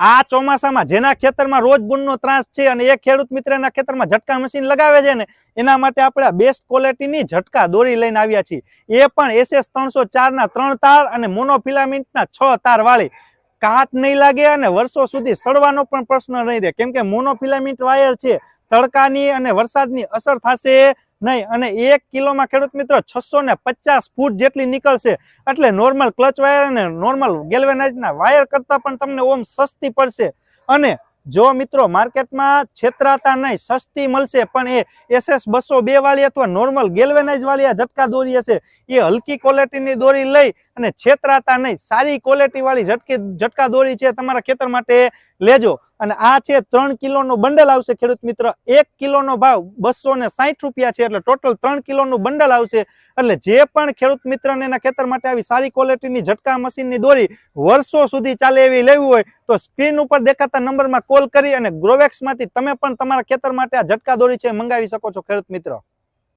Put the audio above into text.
આ ચોમાસામાં જેના ખેતરમાં રોજ બૂનનો ત્રાસ છે અને એ ખેડૂત મિત્રના ખેતરમાં ઝટકા મશીન લગાવે છે ને એના માટે આપણે આ બેસ્ટ ક્વોલિટીની ઝટકા દોરી લઈને આવ્યા છીએ। એ પણ SS 304 ના 3 તાર અને મોનોફિલામેન્ટના 6 તાર વાળી। કાટ નહીં લાગે અને વર્ષો સુધી સડવાનો પણ પ્રશ્ન નહીં રહે, કેમ કે મોનોફિલામેન્ટ વાયર છે, તડકાની અને વરસાદની અસર થશે નહીં। અને 1 કિલોમાં ખેડૂત મિત્રો 650 ફૂટ જેટલી નીકળશે, એટલે નોર્મલ ક્લચ વાયર અને નોર્મલ ગેલ્વેનાઇઝના વાયર કરતાં પણ તમને ઓમ સસ્તી પડશે। અને જો મિત્રો માર્કેટમાં છેતરાતા નહીં, સસ્તી મળશે, પણ એ SS 202 વાળી અથવા નોર્મલ ગેલ્વેનાઇઝ વાળી આ ઝટકા દોરી હશે, એ હલકી ક્વોલિટીની દોરી લઈ અને છેતરાતા નહીં, સારી ક્વોલિટી વાળી ઝટકા દોરી છે તમારા ખેતર માટે લેજો। અને આ છે 3 કિલોનું બંડલ આવશે ખેડૂત મિત્ર। 1 કિલોનો ભાવ 260 રૂપિયા છે, એટલે ટોટલ 3 કિલોનું બંડલ આવશે। એટલે જે પણ ખેડૂત મિત્રને એના ખેતર માટે આવી સારી ક્વોલિટીની ઝટકા મશીનની દોરી વર્ષો સુધી ચાલે એવી લેવી હોય તો સ્ક્રીન ઉપર દેખાતા નંબરમાં કોલ કરી અને ગ્રોવેક્સમાંથી તમે પણ તમારા ખેતર માટે આ ઝટકા દોરી છે મંગાવી શકો છો ખેડૂત મિત્રો।